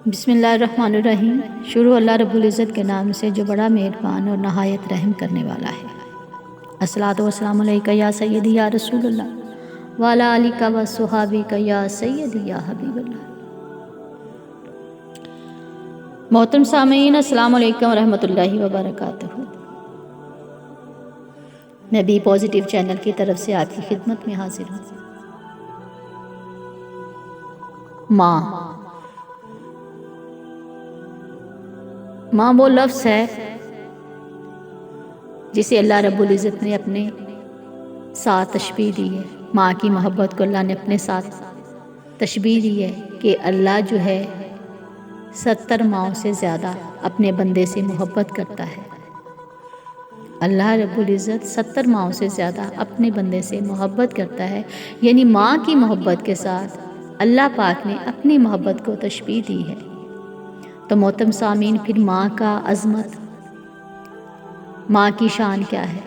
بسم اللہ الرحمن الرحیم۔ شروع اللہ رب العزت کے نام سے جو بڑا مہربان اور نہایت رحم کرنے والا ہے۔ الصلاۃ والسلام علیکہ یا سیدی یا رسول اللہ وعلی آلک و صحابک یا سیدی یا حبیب اللہ۔ محترم سامعین، السلام علیکم ورحمۃ اللہ وبرکاتہ۔ میں بی پازیٹیو چینل کی طرف سے آپ کی خدمت میں حاضر ہوں۔ ماں وہ لفظ ہے جسے اللہ رب العزت نے اپنے ساتھ تشبیہ دی ہے۔ ماں کی محبت کو اللہ نے اپنے ساتھ تشبیہ دی ہے کہ اللہ جو ہے 70 ماؤں سے زیادہ اپنے بندے سے محبت کرتا ہے۔ اللہ رب العزت 70 ماؤں سے زیادہ اپنے بندے سے محبت کرتا ہے، یعنی ماں کی محبت کے ساتھ اللہ پاک نے اپنی محبت کو تشبیہ دی ہے۔ تو محترم سامعین، پھر ماں کا عظمت، ماں کی شان کیا ہے؟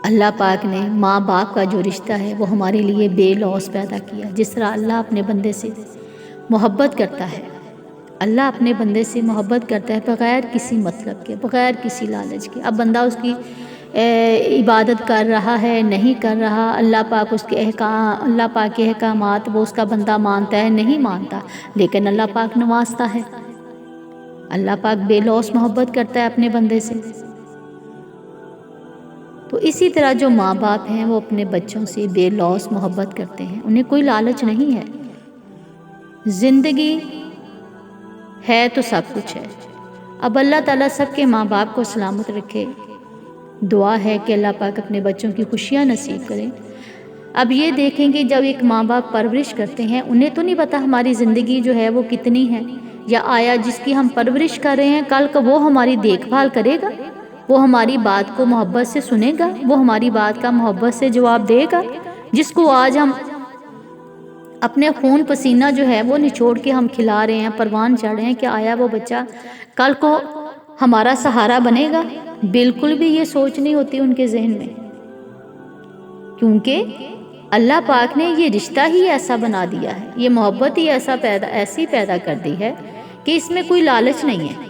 اللہ پاک نے ماں باپ کا جو رشتہ ہے وہ ہمارے لیے بے لوث پیدا کیا۔ جس طرح اللہ اپنے بندے سے محبت کرتا ہے، اللہ اپنے بندے سے محبت کرتا ہے بغیر کسی مطلب کے، بغیر کسی لالچ کے۔ اب بندہ اس کی عبادت کر رہا ہے نہیں کر رہا، اللہ پاک اس کے اللہ پاک کے احکامات وہ اس کا بندہ مانتا ہے نہیں مانتا، لیکن اللہ پاک نوازتا ہے۔ اللہ پاک بے لوث محبت کرتا ہے اپنے بندے سے۔ تو اسی طرح جو ماں باپ ہیں وہ اپنے بچوں سے بے لوث محبت کرتے ہیں، انہیں کوئی لالچ نہیں ہے۔ زندگی ہے تو سب کچھ ہے۔ اب اللہ تعالیٰ سب کے ماں باپ کو سلامت رکھے۔ دعا ہے کہ اللہ پاک اپنے بچوں کی خوشیاں نصیب کریں۔ اب یہ دیکھیں کہ جب ایک ماں باپ پرورش کرتے ہیں، انہیں تو نہیں پتا ہماری زندگی جو ہے وہ کتنی ہے، یا آیا جس کی ہم پرورش کر رہے ہیں کل کو وہ ہماری دیکھ بھال کرے گا، وہ ہماری بات کو محبت سے سنے گا، وہ ہماری بات کا محبت سے جواب دے گا۔ جس کو آج ہم اپنے خون پسینہ جو ہے وہ نچوڑ کے ہم کھلا رہے ہیں، پروان چڑھ رہے ہیں، کہ آیا وہ بچہ کل کو ہمارا سہارا بنے گا؟ بالکل بھی یہ سوچ نہیں ہوتی ان کے ذہن میں، کیونکہ اللہ پاک نے یہ رشتہ ہی ایسا بنا دیا ہے، یہ محبت ہی ایسی پیدا کر دی ہے کہ اس میں کوئی لالچ نہیں ہے۔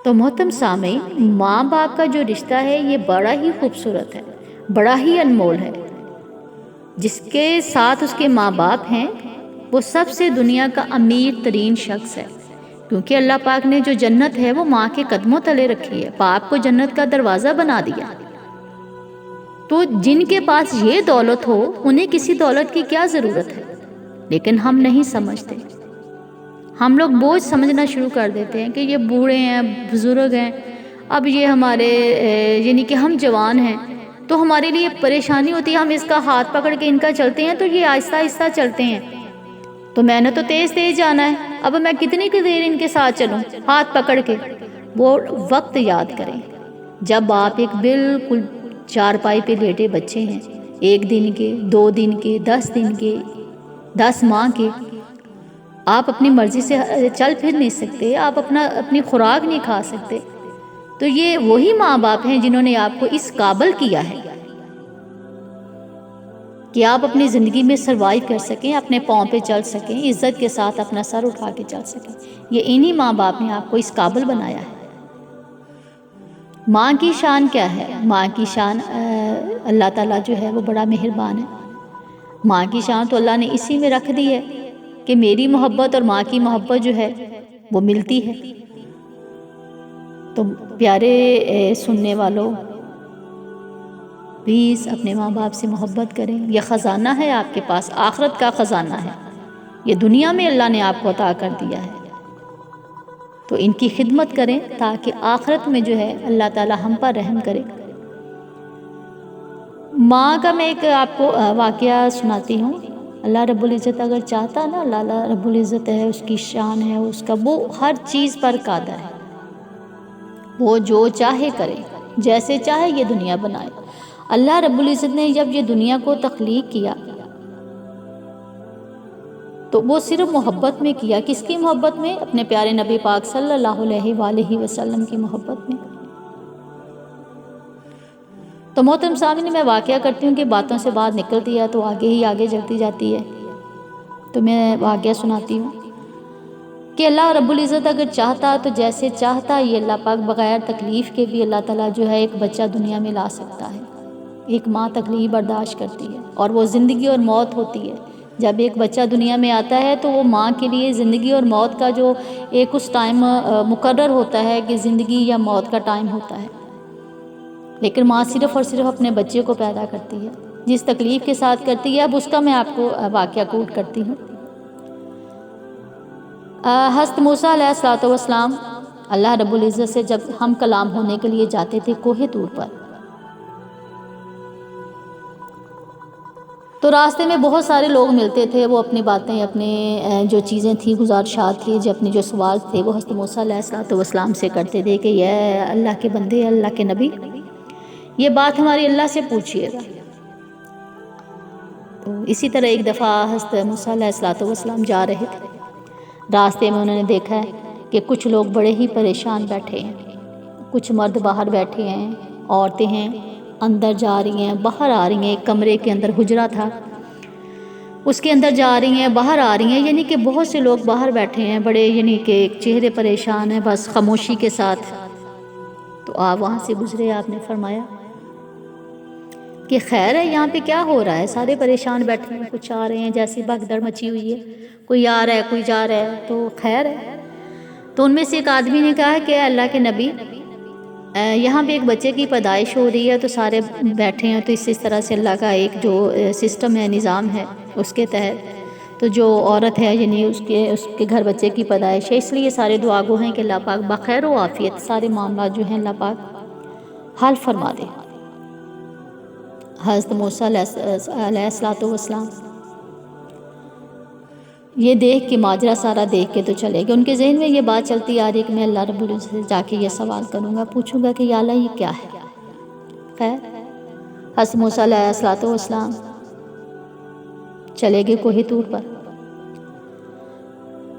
تو محترم سامعین، ماں باپ کا جو رشتہ ہے یہ بڑا ہی خوبصورت ہے، بڑا ہی انمول ہے۔ جس کے ساتھ اس کے ماں باپ ہیں وہ سب سے دنیا کا امیر ترین شخص ہے، کیونکہ اللہ پاک نے جو جنت ہے وہ ماں کے قدموں تلے رکھی ہے، باپ کو جنت کا دروازہ بنا دیا۔ تو جن کے پاس یہ دولت ہو انہیں کسی دولت کی کیا ضرورت ہے، لیکن ہم نہیں سمجھتے۔ ہم لوگ بوجھ سمجھنا شروع کر دیتے ہیں کہ یہ بوڑھے ہیں، بزرگ ہیں، اب یہ ہمارے یعنی کہ ہم جوان ہیں تو ہمارے لیے پریشانی ہوتی ہے، ہم اس کا ہاتھ پکڑ کے ان کا چلتے ہیں تو یہ آہستہ آہستہ چلتے ہیں، تو میں نے تو تیز تیز جانا ہے، اب میں کتنی کی دیر ان کے ساتھ چلوں ہاتھ پکڑ کے۔ وہ وقت یاد کریں جب آپ ایک بالکل چارپائی پہ لیٹے بچے ہیں، 1 دن کے، 2 دن کے، 10 دن کے، 10 ماہ کے، آپ اپنی مرضی سے چل پھر نہیں سکتے، آپ اپنی خوراک نہیں کھا سکتے، تو یہ وہی ماں باپ ہیں جنہوں نے آپ کو اس قابل کیا ہے کہ آپ اپنی زندگی میں سروائیو کر سکیں، اپنے پاؤں پہ چل سکیں، عزت کے ساتھ اپنا سر اٹھا کے چل سکیں۔ یہ انہی ماں باپ نے آپ کو اس قابل بنایا ہے۔ ماں کی شان کیا ہے؟ ماں کی شان اللہ تعالیٰ جو ہے وہ بڑا مہربان ہے۔ ماں کی شان تو اللہ نے اسی میں رکھ دی ہے کہ میری محبت اور ماں کی محبت جو ہے وہ ملتی ہے۔ تو پیارے سننے والوں، پلیز اپنے ماں باپ سے محبت کریں، یہ خزانہ ہے آپ کے پاس، آخرت کا خزانہ ہے، یہ دنیا میں اللہ نے آپ کو عطا کر دیا ہے، تو ان کی خدمت کریں تاکہ آخرت میں جو ہے اللہ تعالی ہم پر رحم کرے۔ ماں کا میں ایک آپ کو واقعہ سناتی ہوں۔ اللہ رب العزت اگر چاہتا نا، اللہ رب العزت ہے، اس کی شان ہے، اس کا وہ ہر چیز پر قادر ہے، وہ جو چاہے کرے، جیسے چاہے یہ دنیا بنائے۔ اللہ رب العزت نے جب یہ دنیا کو تخلیق کیا تو وہ صرف محبت میں کیا۔ کس کی محبت میں؟ اپنے پیارے نبی پاک صلی اللہ علیہ وآلہ وسلم کی محبت میں۔ تو محترم سامنے میں واقعہ کرتی ہوں کہ باتوں سے بات نکلتی ہے تو آگے ہی آگے چلتی جاتی ہے۔ تو میں واقعہ سناتی ہوں کہ اللہ رب العزت اگر چاہتا تو جیسے چاہتا یہ اللہ پاک بغیر تکلیف کے بھی اللہ تعالیٰ جو ہے ایک بچہ دنیا میں لا سکتا ہے۔ ایک ماں تکلیف برداشت کرتی ہے اور وہ زندگی اور موت ہوتی ہے۔ جب ایک بچہ دنیا میں آتا ہے تو وہ ماں کے لیے زندگی اور موت کا جو ایک اس ٹائم مقرر ہوتا ہے کہ زندگی یا موت کا ٹائم ہوتا ہے، لیکن ماں صرف اور صرف اپنے بچے کو پیدا کرتی ہے، جس تکلیف کے ساتھ کرتی ہے۔ اب اس کا میں آپ کو واقعہ کوٹ کرتی ہوں۔ حضرت موسیٰ علیہ الصلوۃ والسلام اللہ رب العزت سے جب ہم کلام ہونے کے لیے جاتے تھے کوہ طور پر، تو راستے میں بہت سارے لوگ ملتے تھے، وہ اپنی باتیں، اپنے جو چیزیں تھیں، گزارشات تھے، جو اپنے جو سوال تھے وہ حضرت موسیٰ علیہ الصلوۃ والسلام سے کرتے تھے کہ یہ اللہ کے بندے، اللہ کے نبی، یہ بات ہماری اللہ سے پوچھیے گا۔ تو اسی طرح ایک دفعہ حضرت موسیٰ علیہ الصلوۃ والسلام جا رہے تھے، راستے میں انہوں نے دیکھا ہے کہ کچھ لوگ بڑے ہی پریشان بیٹھے ہیں، کچھ مرد باہر بیٹھے ہیں، عورتیں ہیں اندر جا رہی ہیں، باہر آ رہی ہیں، ایک کمرے کے اندر حجرہ تھا، اس کے اندر جا رہی ہیں، باہر آ رہی ہیں، یعنی کہ بہت سے لوگ باہر بیٹھے ہیں، بڑے یعنی کہ چہرے پریشان ہیں، بس خاموشی کے ساتھ۔ تو آپ وہاں سے گزرے، آپ نے فرمایا کہ خیر ہے، یہاں پہ کیا ہو رہا ہے؟ سارے پریشان بیٹھے ہیں، کچھ آ رہے ہیں، جیسی بھگدڑ مچی ہوئی ہے، کوئی آ رہا ہے، کوئی جا رہا ہے، تو خیر ہے۔ تو ان میں سے ایک آدمی نے کہا کہ اے اللہ کے نبی، یہاں پہ ایک بچے کی پیدائش ہو رہی ہے، تو سارے بیٹھے ہیں، تو اس طرح سے اللہ کا ایک جو سسٹم ہے، نظام ہے، اس کے تحت تو جو عورت ہے یعنی اس کے گھر بچے کی پیدائش ہے، اس لیے سارے دعا گو ہیں کہ اللہ پاک بخیر و عافیت سارے معاملات جو ہیں اللہ پاک حل فرما دے۔ حضرت موسیٰ علیہ الصلوۃ والسلام یہ دیکھ کے، ماجرا سارا دیکھ کے تو چلے گئے۔ ان کے ذہن میں یہ بات چلتی آ رہی ہے کہ میں اللہ رب العزت سے جا کے یہ سوال کروں گا، پوچھوں گا کہ یا اللہ یہ کیا ہے۔ خیر، حضرت موسیٰ علیہ الصلوۃ والسلام چلے گئے کوہ طور پر،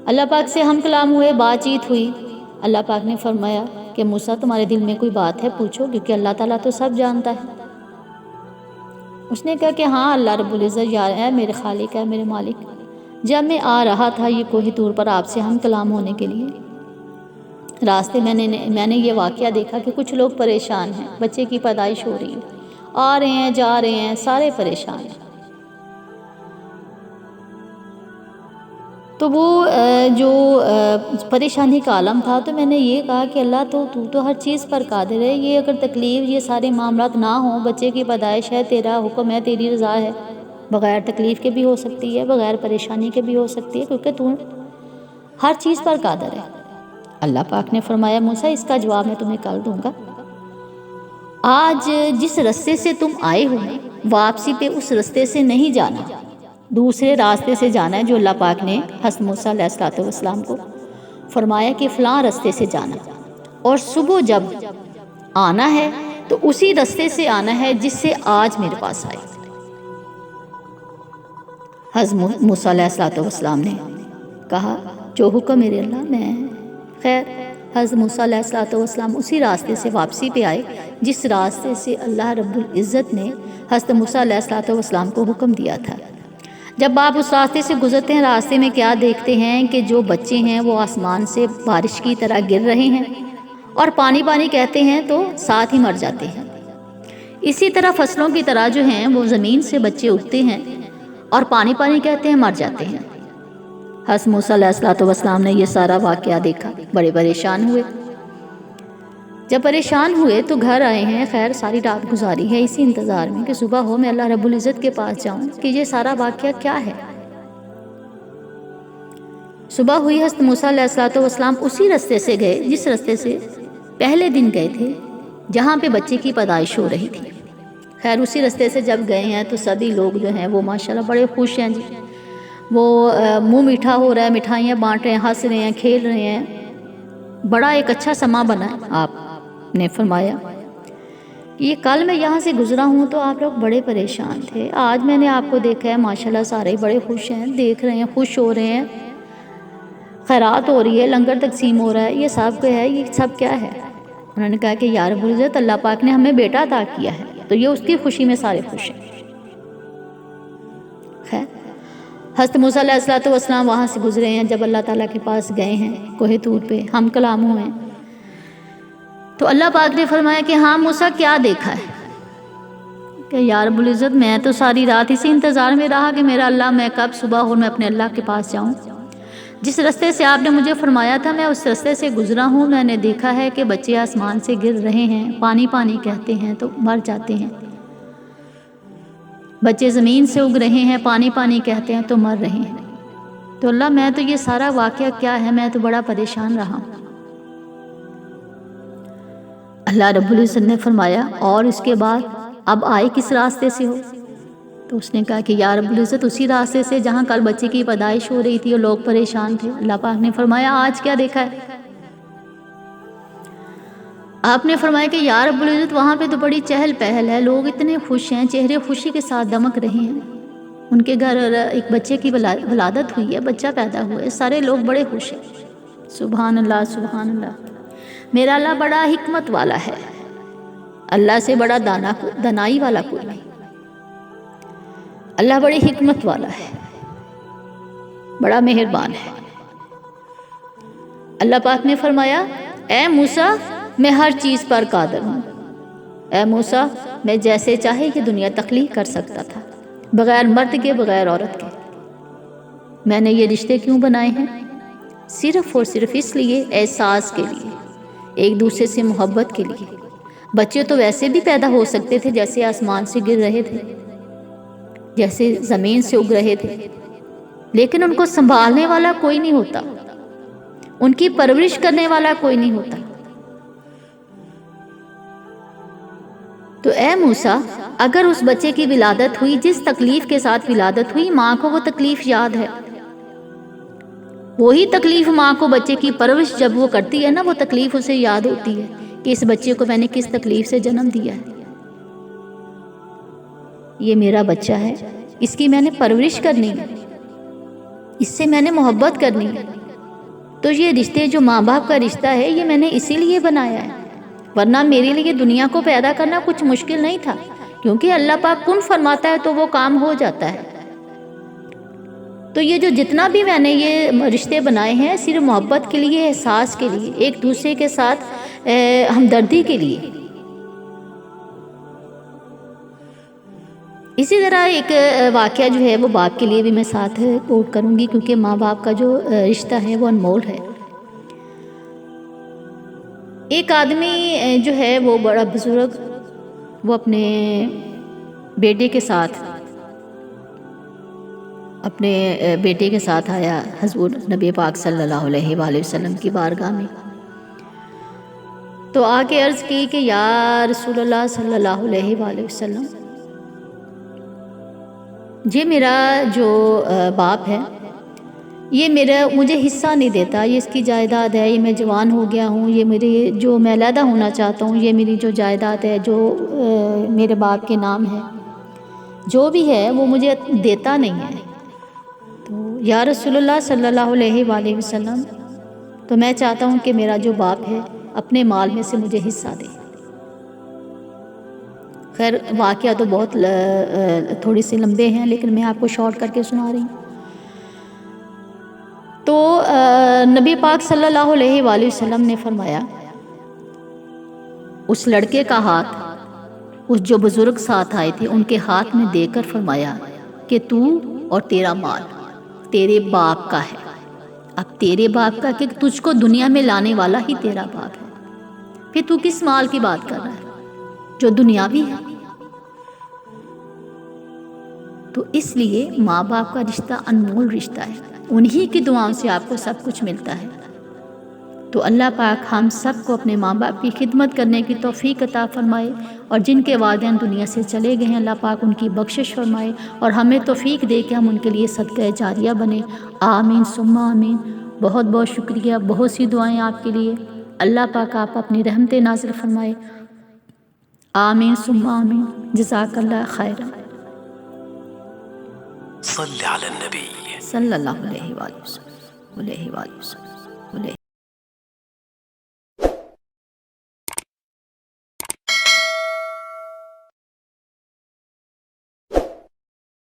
اللہ پاک سے ہم کلام ہوئے، بات چیت ہوئی۔ اللہ پاک نے فرمایا کہ موسیٰ تمہارے دل میں کوئی بات ہے، پوچھو، کیونکہ اللہ تعالیٰ تو سب جانتا ہے۔ اس نے کہا کہ ہاں اللہ رب العزت یار ہے، میرے خالق ہے، میرے مالک، جب میں آ رہا تھا یہ کوہ طور پر آپ سے ہم کلام ہونے کے لیے، راستے میں نے یہ واقعہ دیکھا کہ کچھ لوگ پریشان ہیں، بچے کی پیدائش ہو رہی ہے، آ رہے ہیں، جا رہے ہیں، سارے پریشان ہیں۔ تو وہ جو پریشانی کا عالم تھا، تو میں نے یہ کہا کہ اللہ تو ہر چیز پر قادر ہے، یہ اگر تکلیف، یہ سارے معاملات نہ ہوں، بچے کی پیدائش ہے، تیرا حکم ہے، تیری رضا ہے، بغیر تکلیف کے بھی ہو سکتی ہے، بغیر پریشانی کے بھی ہو سکتی ہے، کیونکہ تو ہر چیز پر قادر ہے۔ اللہ پاک نے فرمایا موسیٰ اس کا جواب میں تمہیں کل دوں گا، آج جس رستے سے تم آئے ہو واپسی پہ اس رستے سے نہیں جانا، دوسرے راستے سے جانا ہے، جو اللہ پاک نے حضرت موسیٰ علیہ الصلوۃ والسلام کو فرمایا کہ فلاں رستے سے جانا، اور صبح جب آنا ہے تو اسی رستے سے آنا ہے جس سے آج میرے پاس آئے۔ حضرت موسیٰ علیہ الصلوۃ والسلام نے کہا جو حکم میرے اللہ میں۔ خیر، حضرت موسیٰ علیہ الصلوۃ والسلام اسی راستے سے واپسی پہ آئے جس راستے سے اللہ رب العزت نے حضرت موسیٰ علیہ الصلوۃ والسلام کو حکم دیا تھا۔ جب آپ اس راستے سے گزرتے ہیں، راستے میں کیا دیکھتے ہیں کہ جو بچے ہیں وہ آسمان سے بارش کی طرح گر رہے ہیں، اور پانی پانی کہتے ہیں تو ساتھ ہی مر جاتے ہیں۔ اسی طرح فصلوں کی طرح جو ہیں وہ زمین سے بچے اٹھتے ہیں اور پانی پانی کہتے ہیں، مر جاتے ہیں۔ حضرت موسیٰ علیہ الصلوۃ والسلام نے یہ سارا واقعہ دیکھا، بڑے پریشان ہوئے۔ جب پریشان ہوئے تو گھر آئے ہیں، خیر ساری رات گزاری ہے اسی انتظار میں کہ صبح ہو میں اللہ رب العزت کے پاس جاؤں کہ یہ سارا واقعہ کیا ہے۔ صبح ہوئی، حضرت موسیٰ علیہ الصلوۃ والسلام اسی رستے سے گئے جس رستے سے پہلے دن گئے تھے، جہاں پہ بچے کی پیدائش ہو رہی تھی۔ خیر اسی رستے سے جب گئے ہیں تو سبھی لوگ جو ہیں وہ ماشاءاللہ بڑے خوش ہیں جی، وہ منہ میٹھا ہو رہا ہے، مٹھائیاں بانٹ رہے ہیں، ہنس رہے ہیں، کھیل رہے ہیں، بڑا ایک اچھا سما بنا ہے۔ آپ نے فرمایا کہ یہ کل میں یہاں سے گزرا ہوں تو آپ لوگ بڑے پریشان تھے، آج میں نے آپ کو دیکھا ہے ماشاءاللہ سارے بڑے خوش ہیں، دیکھ رہے ہیں، خوش ہو رہے ہیں، خیرات ہو رہی ہے، لنگر تقسیم ہو رہا ہے، یہ سب کیا ہے، یہ سب کیا ہے؟ انہوں نے کہا کہ یا رب العزت اللہ پاک نے ہمیں بیٹا عطا کیا ہے، تو یہ اس کی خوشی میں سارے خوش ہیں۔ خیر حضرت موسیٰ علیہ السلام وہاں سے گزرے ہیں، جب اللہ تعالیٰ کے پاس گئے ہیں کوہ طور پہ، ہم کلام ہوئے ہیں، تو اللہ پاک نے فرمایا کہ ہاں موسیٰ کیا دیکھا ہے؟ کہ یا رب العزت میں تو ساری رات اسی انتظار میں رہا کہ میرا اللہ میں کب صبح ہو میں اپنے اللہ کے پاس جاؤں، جس رستے سے آپ نے مجھے فرمایا تھا میں اس رستے سے گزرا ہوں، میں نے دیکھا ہے کہ بچے آسمان سے گر رہے ہیں، پانی پانی کہتے ہیں تو مر جاتے ہیں، بچے زمین سے اگ رہے ہیں، پانی پانی کہتے ہیں تو مر رہے ہیں، تو اللہ میں تو یہ سارا واقعہ کیا ہے، میں تو بڑا پریشان رہا ہوں۔ اللہ رب العزت نے فرمایا اور اس کے بعد اب آئے کس راستے سے ہو؟ تو اس نے کہا کہ یا رب العزت اسی راستے سے جہاں کل بچے کی پیدائش ہو رہی تھی اور لوگ پریشان تھے۔ اللہ پاک نے فرمایا آج کیا دیکھا ہے؟ آپ نے فرمایا کہ یا رب العزت وہاں پہ تو بڑی چہل پہل ہے، لوگ اتنے خوش ہیں، چہرے خوشی کے ساتھ دمک رہے ہیں، ان کے گھر ایک بچے کی ولادت ہوئی ہے، بچہ پیدا ہوا ہے، سارے لوگ بڑے خوش ہیں۔ سبحان اللہ سبحان اللہ، میرا اللہ بڑا حکمت والا ہے، اللہ سے بڑا دانائی والا کوئی نہیں، اللہ بڑی حکمت والا ہے، بڑا مہربان ہے۔ اللہ پاک نے فرمایا اے موسیٰ میں ہر چیز پر قادر ہوں، اے موسیٰ میں جیسے چاہے یہ دنیا تخلیق کر سکتا تھا، بغیر مرد کے بغیر عورت کے۔ میں نے یہ رشتے کیوں بنائے ہیں؟ صرف اور صرف اس لیے، احساس کے لیے، ایک دوسرے سے محبت کے لیے۔ بچے تو ویسے بھی پیدا ہو سکتے تھے جیسے آسمان سے گر رہے تھے، جیسے زمین سے اگ رہے تھے، لیکن ان کو سنبھالنے والا کوئی نہیں ہوتا، ان کی پرورش کرنے والا کوئی نہیں ہوتا۔ تو اے موسیٰ اگر اس بچے کی ولادت ہوئی، جس تکلیف کے ساتھ ولادت ہوئی، ماں کو وہ تکلیف یاد ہے، وہی تکلیف ماں کو بچے کی پرورش جب وہ کرتی ہے نا، وہ تکلیف اسے یاد ہوتی ہے کہ اس بچے کو میں نے کس تکلیف سے جنم دیا ہے، یہ میرا بچہ ہے، اس کی میں نے پرورش کرنی ہے، اس سے میں نے محبت کرنی ہے۔ تو یہ رشتے جو ماں باپ کا رشتہ ہے یہ میں نے اسی لیے بنایا ہے، ورنہ میرے لیے دنیا کو پیدا کرنا کچھ مشکل نہیں تھا، کیونکہ اللہ پاک کن فرماتا ہے تو وہ کام ہو جاتا ہے۔ تو یہ جو جتنا بھی میں نے یہ رشتے بنائے ہیں صرف محبت کے لیے، احساس کے لیے، ایک دوسرے کے ساتھ ہمدردی کے لیے۔ اسی طرح ایک واقعہ جو ہے وہ باپ کے لیے بھی میں ساتھ کوٹ کروں گی، کیونکہ ماں باپ کا جو رشتہ ہے وہ انمول ہے۔ ایک آدمی جو ہے وہ بڑا بزرگ، وہ اپنے بیٹے کے ساتھ آیا حضور نبی پاک صلی اللہ علیہ وآلہ وسلم کی بارگاہ میں، تو آ کے عرض کی کہ یا رسول اللہ صلی اللہ علیہ وآلہ وسلم، یہ میرا جو باپ ہے یہ مجھے حصہ نہیں دیتا، یہ اس کی جائیداد ہے، یہ میں جوان ہو گیا ہوں، یہ میرے جو میں علیحدہ ہونا چاہتا ہوں، یہ میری جو جائیداد ہے جو میرے باپ کے نام ہے، جو بھی ہے وہ مجھے دیتا نہیں ہے۔ تو یا رسول اللہ صلی اللہ علیہ وآلہ وسلم، تو میں چاہتا ہوں کہ میرا جو باپ ہے اپنے مال میں سے مجھے حصہ دے۔ خیر واقعہ تو بہت تھوڑی سی لمبے ہیں، لیکن میں آپ کو شارٹ کر کے سنا رہی ہوں۔ تو نبی پاک صلی اللہ علیہ وآلہ وسلم نے فرمایا، اس لڑکے کا ہاتھ اس جو بزرگ ساتھ آئے تھے ان کے ہاتھ میں دے کر فرمایا کہ تو اور تیرا مال تیرے باپ کا ہے۔ اب تیرے باپ کا کہ تجھ کو دنیا میں لانے والا ہی تیرا باپ ہے، پھر تو کس مال کی بات کر رہا ہے جو دنیاوی ہے؟ تو اس لیے ماں باپ کا رشتہ انمول رشتہ ہے، انہی کی دعاؤں سے آپ کو سب کچھ ملتا ہے۔ تو اللہ پاک ہم سب کو اپنے ماں باپ کی خدمت کرنے کی توفیق عطا فرمائے، اور جن کے والدین دنیا سے چلے گئے ہیں اللہ پاک ان کی بخشش فرمائے، اور ہمیں توفیق دے کہ ہم ان کے لیے صدقہ جاریہ بنے۔ آمین ثم آمین۔ بہت بہت شکریہ، بہت سی دعائیں آپ کے لیے۔ اللہ پاک آپ اپنی رحمت نازل فرمائے۔ آمین ثم آمین۔ جزاک اللہ خیرا۔ صلی علی النبی صلی اللہ علیہ وآلہ وسلم۔